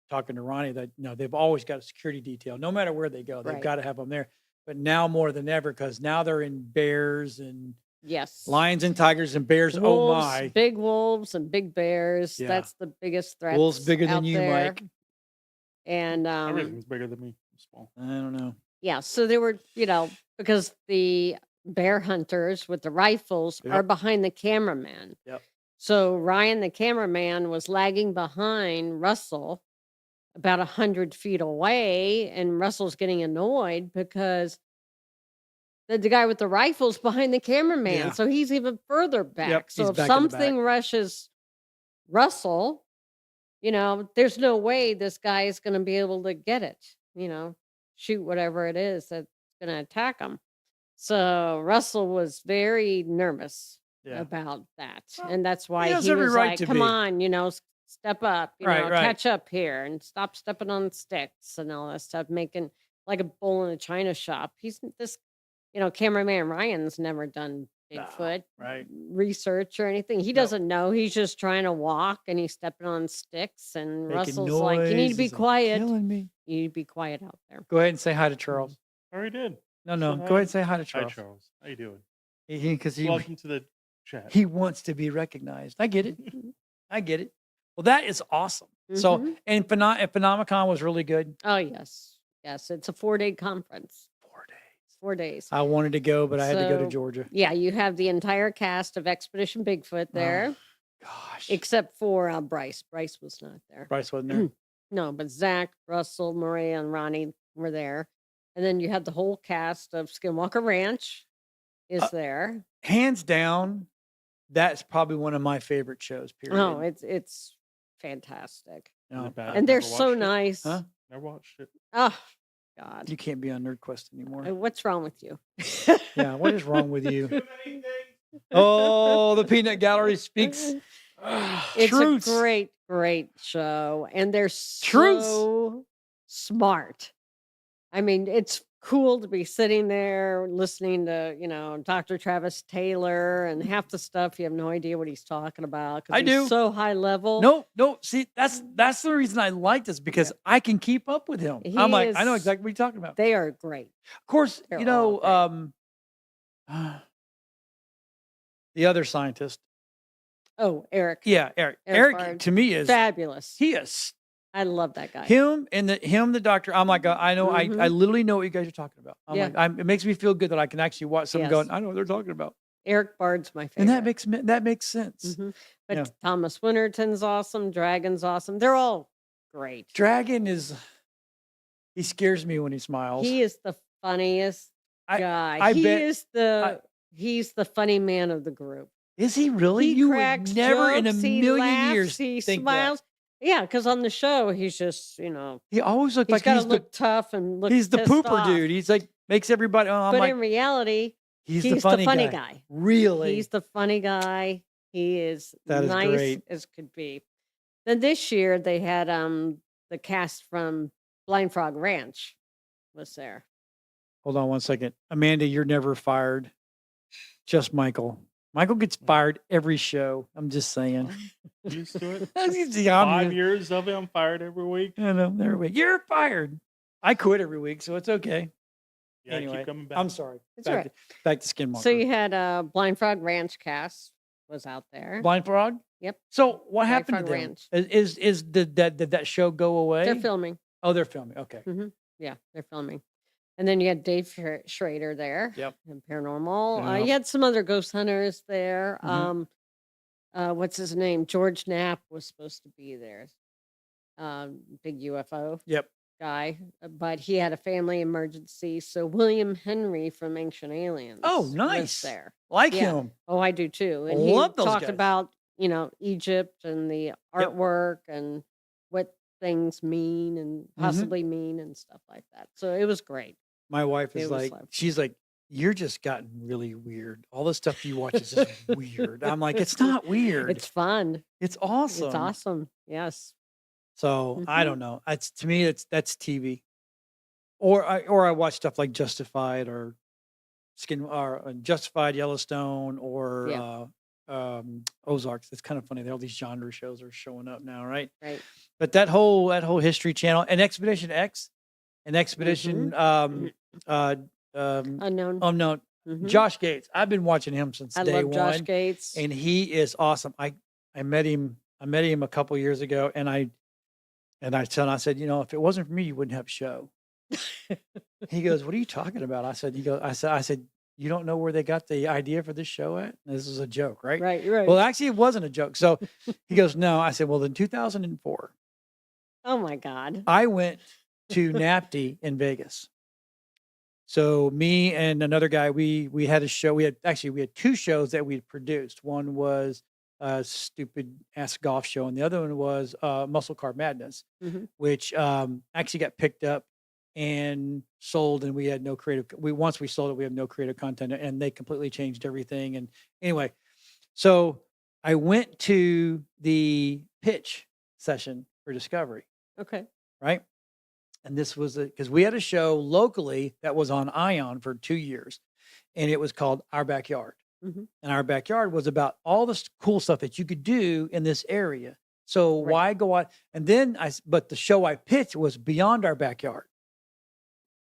talking to Ronnie, that they've always got a security detail, no matter where they go. They've Right. got to have them there. But now more than ever, because now they're in bears and Yes. lions and tigers and bears. Wolves, Oh my! big wolves and big bears. Yeah. That's the biggest threat. Wolves bigger than you, Mike. And Everything's bigger than me. I'm small. I don't know. yeah, so they were, because the bear hunters with the rifles Yep. are behind the cameraman. Yep. So Ryan, the cameraman, was lagging behind Russell about 100 feet away, and Russell's getting annoyed because the guy with the rifle's behind the cameraman. Yeah. So he's even further back. Yep, So he's if back in the something back. rushes Russell, there's no way this guy is going to be able to get it, shoot whatever it is that's going to attack him. So Russell was very nervous Yeah. about that. Well, and that's why has he every was right like, to come be." on, step up, Right, right. catch up here and stop stepping on sticks and all that stuff, making like a bull in a china shop. He's this, cameraman Ryan's never done No, Bigfoot right. research or anything. He No. doesn't know. He's just trying to walk and he's stepping on sticks. And Making Russell's like, you need to be noises and quiet. Killing me. You need to be quiet out there. Go ahead and say hi to Charles. I already did. No, no. Say Go hi. ahead and say hi to Hi, Charles. Charles. How you doing? Because Welcome to the chat. he wants to be recognized. I get it. I get it. Well, that is awesome. So, Mhm. and Phenomicon was really good. Oh, yes. Yes. It's a 4-day conference. 4 days. 4 days. I wanted to go, but I had to go to So, Georgia. Yeah, you have the entire cast of Expedition Bigfoot there, Gosh. except for Bryce. Bryce was not there. Bryce wasn't there. No, but Zach, Russell, Maria, and Ronnie were there. And then you had the whole cast of Skinwalker Ranch is Uh, there. Hands down, that's probably one of my favorite shows, Oh, period. it's fantastic. You Is know, it bad? And they're Never so watched it. nice. huh? Never watched it. Oh, God. You can't be on NerdQuest anymore. What's wrong with you? Yeah, what is wrong with you? Too many things. Oh, the Peanut Gallery speaks It's truths. a great, great show. And they're Truths. so smart. I mean, it's cool to be sitting there listening to, Dr. Travis Taylor and half the stuff you have no idea what he's talking about because I do. he's so high level. No. See, that's the reason I like this because Yeah. I can keep up with him. He I'm like, I know is- exactly what you're talking about. They are great. Of course, They're you know, all the other scientist. Oh, Eric. Yeah, Eric. Eric Eric Bard. to me is Fabulous. he is I love that guy. him and the doctor. I'm like, I know, I Mhm. literally know what you guys are talking about. I'm Yeah. like, it makes me feel good that I can actually watch something Yes. going. I know what they're talking about, Eric Bard's my favorite. and that makes sense. Mhm. But Yeah. Thomas Winterton's awesome. Dragon's awesome. They're all great. Dragon he scares me when he smiles. He is the funniest I- guy. I He bet- is he's the funny man of the group. Is he really? He You would cracks never in a jokes, he million laughs, years he think smiles. Yeah, because on the show he's just He always looked he's like got to he's look tough and look. he's the pissed pooper off. dude. He's like makes everybody. I'm But like in reality, he's he's the funny, guy. Really? He's the funny guy. He is That is nice great. as could be. Then this year they had the cast from Blind Frog Ranch was there. Hold on one second, Amanda. You're never fired. Just Michael. Michael gets fired every show. I'm just saying. Used to it. Yeah, I'm 5 used- years of it. I'm fired every week. I know. Every week. You're fired. I quit every week, so it's okay. Yeah, I Anyway, keep coming back. I'm sorry. That's Back, all right. back to Skinwalker. So you had Blind Frog Ranch cast was out there. Blind Frog. Yep. So what happened to Frog them? Ranch. Did that show go away? They're filming. Oh, they're filming. Okay. Yeah, they're filming. And then you had Dave Schrader there. Yep. And Paranormal. Yep. You had some other ghost hunters there. Mhm. What's his name? George Knapp was supposed to be there. Big UFO Yep. guy, but he had a family emergency. So William Henry from Ancient Aliens. Oh, was nice. there. Like Yeah. him. Oh, I do too. And Love he those talked guys. about, Egypt and the artwork and what things mean and Mm-hmm. possibly mean and stuff like that. So it was great. My wife is It was like, lovely. she's like, you're just gotten really weird. All the stuff you watch is just weird. I'm like, it's not weird. It's fun. It's awesome. It's awesome. Yes. So I Mhm. don't know. It's to me, that's TV. Or I watch stuff like Justified or Justified, Yellowstone, or Yeah. Ozarks. It's kind of funny. All these genre shows are showing up now, right? Right. But that whole History Channel and Expedition X and Expedition Unknown. Unknown. Mhm. Josh Gates. I've been watching him since I day love one, Josh Gates. and he is awesome. I met him a couple years ago, and I said, if it wasn't for me, you wouldn't have a show. He goes, "What are you talking about?" I said, "You don't know where they got the idea for this show at?" And this is a joke, right? Right. Right. Well, actually, it wasn't a joke. So he goes, "No." I said, "Well, in 2004, oh my God. I went to NAPTY in Vegas. So me and another guy, we had a show. We had two shows that we produced. One was a stupid ass golf show, and the other one was Muscle Car Madness, Mhm. which actually got picked up and sold. And we had no creative. Once we sold it, we have no creative content, and they completely changed everything. And anyway, so I went to the pitch session for Discovery, Okay. right? And this was because we had a show locally that was on Ion for 2 years, and it was called Our Backyard. Mhm. And Our Backyard was about all the cool stuff that you could do in this area. So Right. why go out? And then but the show I pitched was Beyond Our Backyard.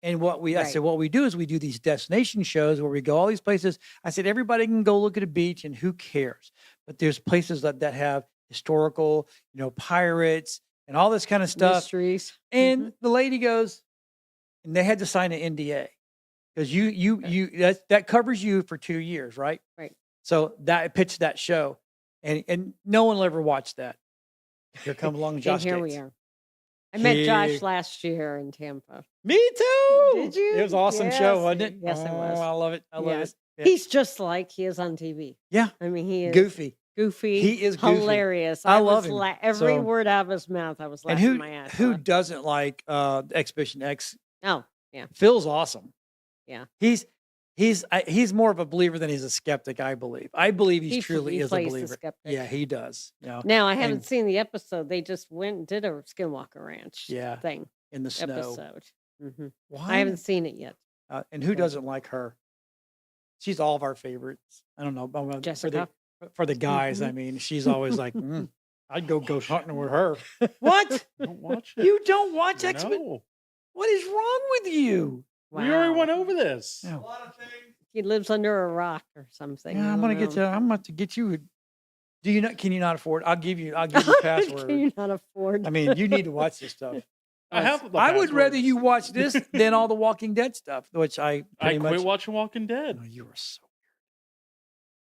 And I said, Right. what we do is we do these destination shows where we go all these places. I said, everybody can go look at a beach and who cares? But there's places that have historical, pirates and all this kind of stuff. Mysteries. And Mhm. the lady goes, and they had to sign an NDA because that covers you for 2 years, right? Right. So I pitched that show, and no one will ever watch that. Here comes along And Josh here Gates. we are. I met Josh He- last year in Tampa. Me too. Did you? It was an awesome show, Yes, wasn't it? yes, it was. I love it. I love Yes. it. Yeah. He's just like he is on TV. Yeah. I mean, he is Goofy. goofy. He is goofy. hilarious. I was love him. every So- word out of his mouth, I was And laughing my ass who off. doesn't like Expedition X? Oh, yeah. Phil's awesome. Yeah. He's more of a believer than he's a skeptic, I believe. I believe He he truly is a plays the believer. skeptic. Yeah, he does. You know, Now, I haven't and- seen the episode. They just went and did a Skinwalker Ranch Yeah, thing in the snow. episode. hmm Why? I haven't seen it yet. And who so- doesn't like her? She's all of our favorites. I don't know, but Jessica. for the guys, Mhm. I mean, she's always like, I'd go ghost hunting with her. What? Don't watch it. You don't watch Expedition? No. What is wrong with you? We already Wow. went over this. Yeah. He lives under a rock or something. Yeah, I I'm don't gonna get know. you. I'm about to get you. Do you not? Can you not afford? I'll give you password. Can you not afford? I mean, you need to watch this stuff. I have. The I would rather passwords. you watch this than all the Walking Dead stuff, which I I pretty quit much. watching Walking Dead. Oh, you are so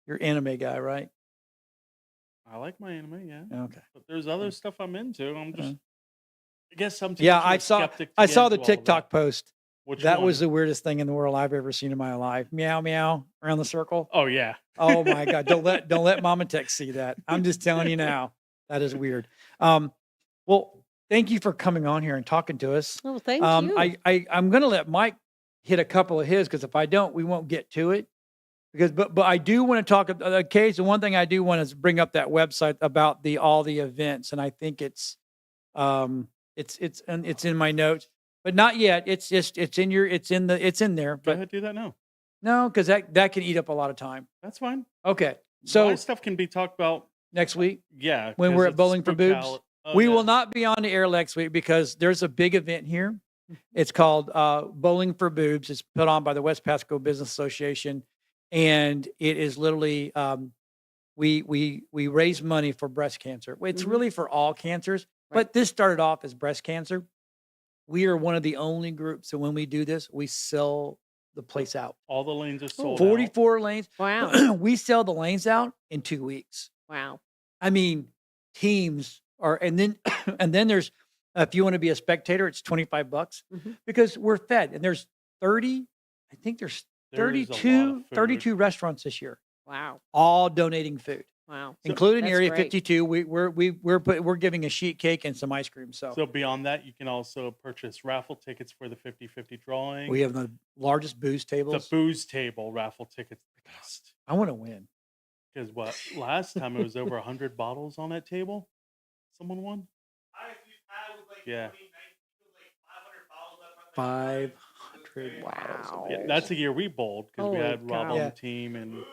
weird. You're anime guy, right? I like my anime, yeah. Okay. But there's other stuff I'm into. I'm just. Uh-huh. I guess I'm. too Yeah, much of I a saw. skeptic to I get saw the into all of TikTok that. post. Which That one? was the weirdest thing in the world I've ever seen in my life. Meow meow around the circle. Oh yeah. Oh my god! Don't let Mama Tech see that. I'm just telling you now. That is weird. Well, thank you for coming on here and talking to us. Oh, thank you. I'm going to let Mike hit a couple of his because if I don't, we won't get to it. But I do want to talk. Occasionally, one thing I do want to bring up that website about all the events, and I think it's in my notes, but not yet. It's in there. Go But ahead, do that now. no, because that can eat up a lot of time. That's fine. Okay, So so stuff can be talked about. next week. Yeah. When 'cause we're at it's Bowling for Boobs? Spookala. Oh, We yeah. will not be on the air next week because there's a big event here. It's called Bowling for Boobs. It's put on by the West Pasco Business Association, and it is literally we raise money for breast cancer. It's Mhm. really for all cancers, Right. but this started off as breast cancer. We are one of the only groups, so when we do this, we sell the place out. All the lanes are sold. 44 lanes. Wow. We sell the lanes out in 2 weeks. Wow. I mean, teams are, and then and then there's if you want to be a spectator, it's $25 Mhm. because we're fed, and there's 30. I think there's There is a lot of 32 food. restaurants this year, Wow. all donating food, Wow. including That's Area great. 52. We're giving a sheet cake and some ice cream. So, So beyond that, you can also purchase raffle tickets for the 50-50 drawing. we have the largest booze the tables. booze table raffle tickets. The best. I want to win. Because what last time it was over 100 bottles on that table. Someone won. Yeah. 500 Wow. Yeah, that's a year we bowled because we Holy had Rob cow. on Yeah. the team and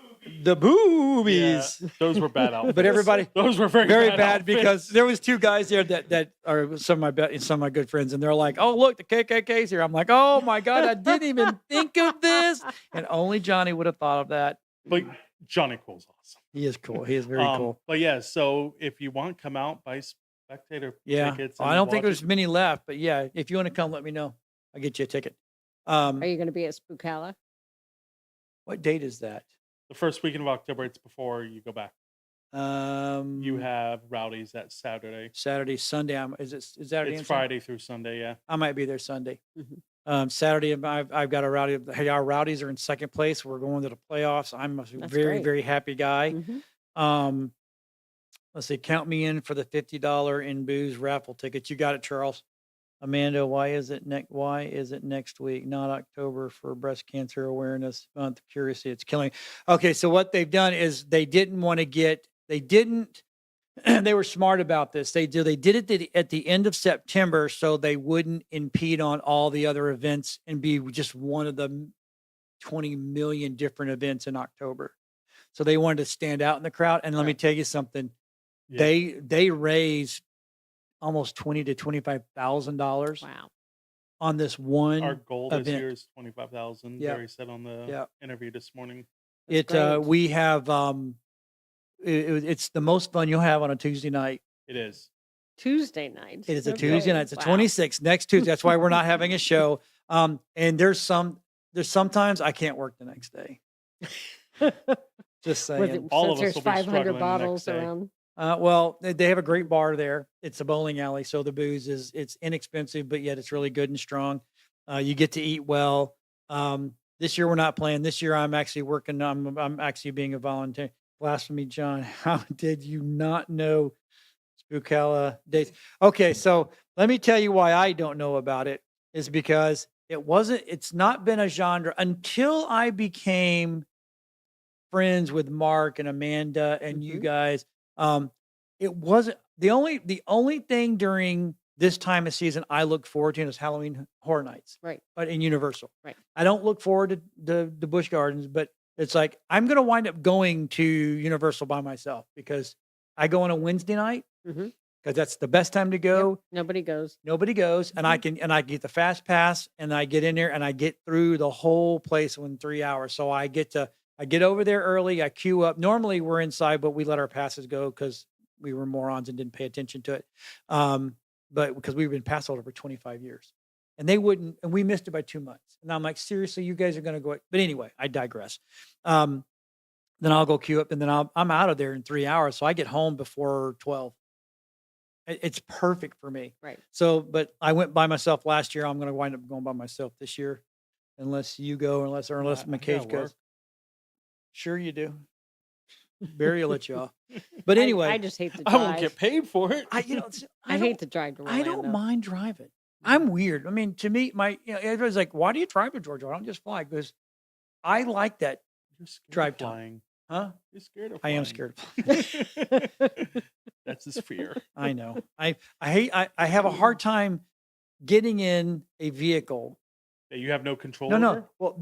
the boobies. yeah, those were bad outfits. But everybody, those were very very bad outfits. because there was two guys there that are some of my good friends, and they're like, "Oh, look, the KKK's here." I'm like, "Oh my god, I didn't even think of this," and only Johnny would have thought of that. But Johnny Cool's awesome. He is cool. He is very cool. But yeah, so if you want, come out, buy spectator Yeah, tickets. I and don't think watch there's it. many left, but yeah, if you want to come, let me know. I'll get you a ticket. Are you going to be at Spookala? What date is that? The first weekend of October. It's before you go back. You have Rowdies that Saturday. Saturday, Sunday. Is Saturday? It's and Sunday? Friday through Sunday. Yeah. I might be there Sunday. Mhm. Saturday, I've got a rowdy. Hey, our Rowdies are in second place. We're going to the playoffs. I'm a very, great. very happy guy. Mhm. Let's see. Count me in for the $50 in booze raffle tickets. You got it, Charles. Amanda, why is it next week, not October, for breast cancer awareness month? Curiously, it's killing. Okay, so what they've done is they were smart about this. They did it at the end of September so they wouldn't impede on all the other events and be just one of the 20 million different events in October. So they wanted to stand out in the crowd. And let me Right. tell you something. Yeah. They raised almost $20,000 to $25,000 Wow. on this one. Our goal this event. year is 25,000. Yeah. Barry said on the Yeah. interview this morning. That's great. We have it's the most fun you'll have on a Tuesday night. It is. Tuesday night. It is a Okay. Tuesday night. It's the Wow. 26th, next Tuesday. That's why we're not having a show. And there's sometimes I can't work the next day. Just saying. With it, All since of us there's will be 500 struggling the next bottles day. around. Well, they have a great bar there. It's a bowling alley, so the booze it's inexpensive, but yet it's really good and strong. You get to eat well. This year we're not playing. This year I'm actually working. I'm actually being a volunteer. Blasphemy, John. How did you not know SPOOKALA dates? Okay, so let me tell you why I don't know about it. Is because it's not been a genre until I became friends with Mark and Amanda and you Hmm. guys. It wasn't the only thing during this time of season I look forward to is Halloween Horror Nights, Right. but in Universal. Right. I don't look forward to the Busch Gardens, but it's like I'm gonna wind up going to Universal by myself because I go on a Wednesday night Hmm. because that's the best time to Yep. go. Nobody goes. Nobody goes, and I get the fast pass, and I get in there, and I get through the whole place in 3 hours. So I get over there early. I queue up. Normally we're inside, but we let our passes go because we were morons and didn't pay attention to it. But because we've been pass holder for 25 years, and they wouldn't, and we missed it by 2 months. And I'm like, seriously, you guys are going to go? But anyway, I digress. Um, then I'll go queue up, and then I'm out of there in 3 hours. So I get home before 12. It's perfect for me. Right. So, but I went by myself last year. I'm going to wind up going by myself this year, unless you go, unless I McCage gotta goes. work. Sure, you do. Barry will let you off. But I anyway, just hate to I won't drive. get paid for it. I hate to drive to I Orlando. don't mind driving. I'm weird. I mean, to me, everybody's like, "Why do you drive to Georgia? I don't just fly." Because I like that You're scared drive of time. flying. Huh? You're scared of I am flying. scared. That's his fear. I know. I hate. I have a hard time getting in a vehicle. That you have no control No, no. over. Well,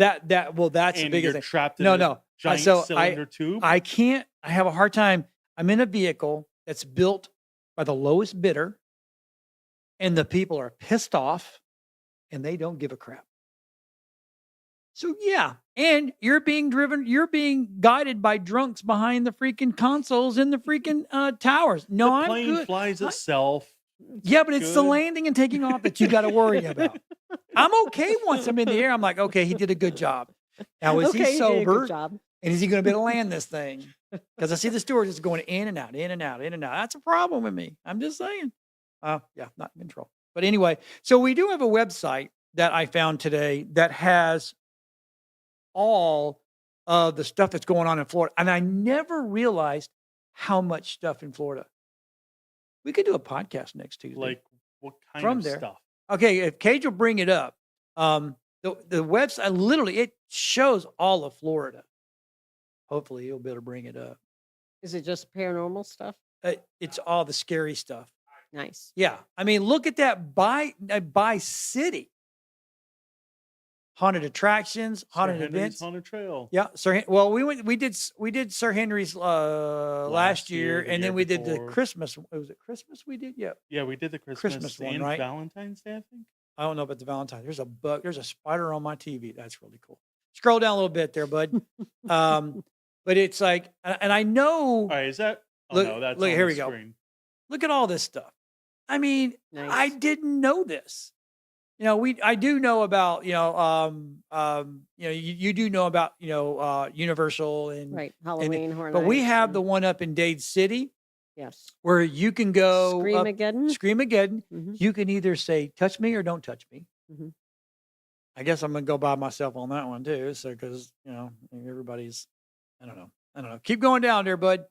that's the And biggest you're thing. trapped in No, a no. giant So cylinder tube. I can't. I have a hard time. I'm in a vehicle that's built by the lowest bidder, and the people are pissed off, and they don't give a crap. So yeah, and you're being guided by drunks behind the freaking consoles in the freaking towers. No, the I'm plane good. flies itself. Yeah, but it's the good. landing and taking off that you got to worry about. I'm okay once I'm in the air. I'm like, okay, he did a good job. Now, is Okay, he you did a sober? good job. And is he going to be able to land this thing? Because I see the steward just going in and out, in and out, in and out. That's a problem with me. I'm just saying. Yeah, not in control. But anyway, so we do have a website that I found today that has all of the stuff that's going on in Florida. And I never realized how much stuff in Florida. We could do a podcast next Tuesday. Like what kind From of there. stuff? Okay, if Cage will bring it up, the website literally it shows all of Florida. Hopefully, he'll be able to bring it up. Is it just paranormal stuff? It's all the scary stuff. Nice. Yeah, I mean, look at that by city. Haunted attractions, haunted Sir Henry's events. Haunted Trail. Yeah, Well, we did Sir Henry's last year, the and year then we did the before. Christmas. Was it Christmas we did? Yeah. Yeah, we did the Christmas one, and right? Valentine's Day, I think. I don't know about the Valentine. There's a bug. There's a spider on my TV. That's really cool. Scroll down a little bit there, bud. But it's like, and I know. All right, is that? Oh Look- no, that's look, on here the we go. screen. Look at all this stuff. I mean, Nice. I didn't know this. I do know about, you do know about, Universal and Right. Halloween Horror but we Nights have and- the one up in Dade City yes. where you can go Scream up, again. Scream again. Mhm. You can either say, touch me or don't touch me. Mhm. I guess I'm going to go by myself on that one too. So, cause everybody's, I don't know. Keep going down there, bud.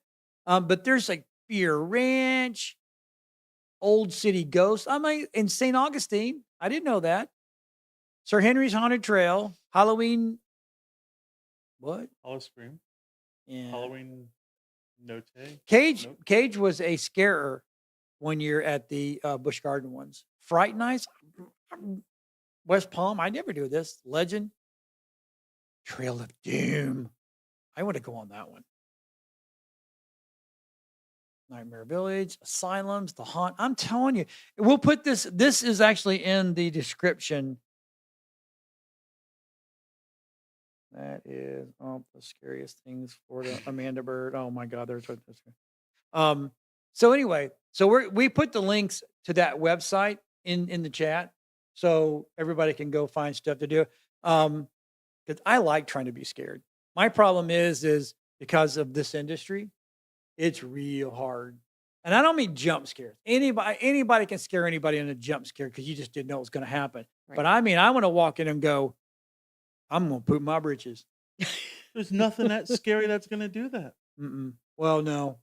But there's like Fear Ranch, Old City Ghost. I'm like in St. Augustine. I didn't know that. Sir Henry's Haunted Trail, Halloween. What? Hollow Scream. Yeah. Halloween Note. Cage Nope. Cage was a scarer one year at the Busch Garden ones. Fright Nights, West Palm. I never do this. Legend, Trail of Doom. I want to go on that one. Nightmare Village, Asylums, The Haunt. I'm telling you, we'll put this. This is actually in the description. That is the scariest things for the Amanda Bird. Oh my God, there's what this. So anyway, so we put the links to that website in the chat, so everybody can go find stuff to do. Because I like trying to be scared. My problem is because of this industry, it's real hard And I don't mean jump scares. Anybody can scare anybody in a jump scare because you just didn't know it was going to happen. But Right. I mean, I want to walk in and go, I'm going to poop my britches. There's nothing that scary that's gonna do that. Mm-mm. Well, no,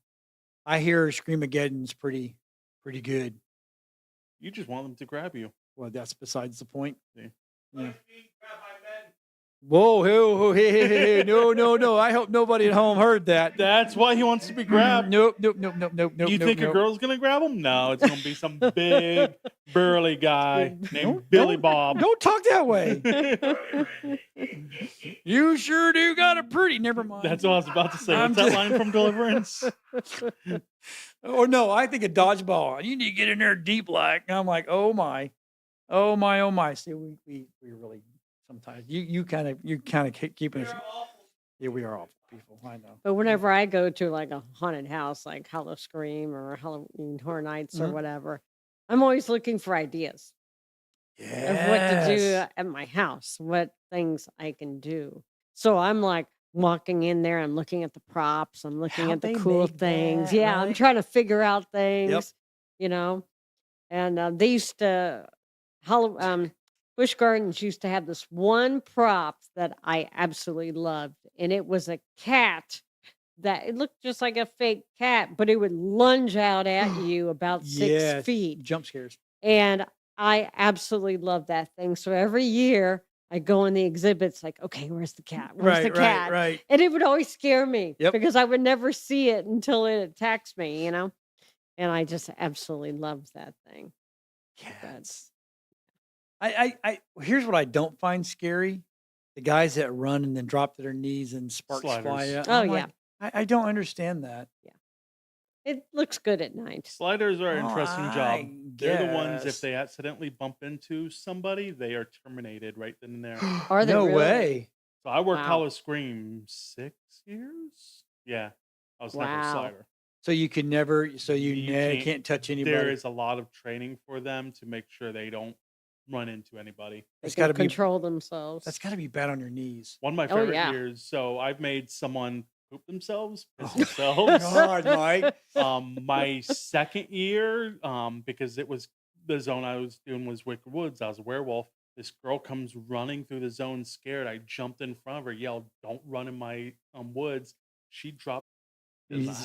I hear Screamageddon's pretty good. You just want them to grab you. Well, that's besides the point. See? Yeah. Whoa, hey, no. I hope nobody at home heard that. That's why he wants to be grabbed. Nope. You think a girl's gonna grab him? No, it's gonna be some big burly guy named Billy Bob. Don't talk that way. You sure do got a pretty. Never mind. That's what I was about to say. I'm What's that just- line from Deliverance? Oh no, I think a dodgeball. You need to get in there deep like. I'm like, oh my. See, we really sometimes you kind of keeping us. Yeah, we are awful people. I know. But whenever I go to like a haunted house, like Hollow Scream or Halloween Horror Nights or Mhm. whatever, I'm always looking for ideas of what to do Yes. at my house, what things I can do. So I'm like walking in there, I'm looking at the props, I'm looking How'd at the they cool make things. that, Yeah, I'm right? trying to figure out things, you know. And they used to, Busch Gardens used to have this one prop that I absolutely loved, and it was a cat that it looked just like a fake cat, but it would lunge out at you about 6 Yes. feet. Jump scares. And I absolutely love that thing. So every year I go in the exhibits, like, okay, where's the cat? Where's the cat? Right. And it would always scare me Yep. because I would never see it until it attacks me, you know? And I just absolutely love that thing. Cats. Here's what I don't find scary: the guys that run and then drop to their knees and sparks fly Sliders. out. Oh, I'm yeah. like, I don't understand that. It looks good at night. Sliders are an Oh, interesting job. I They're the ones, if guess. they accidentally bump into somebody, they are terminated right then and there. Are they No really? way. So I worked Wow. Hollow Scream 6 years. Yeah, I was never a Wow. slider. So you can never. So you You can't touch anybody. There is a lot of training for them to make sure they don't run into anybody. They That's can got to be. control themselves. That's got to be bad on your knees. One of my Oh, favorite yeah. years. So I've made someone poop themselves, piss Oh, themselves. God, Mike. My second year, because it was the zone I was doing was Wicked Woods. I was a werewolf. This girl comes running through the zone scared. I jumped in front of her, yelled, "Don't run in my woods." She dropped. Does You not have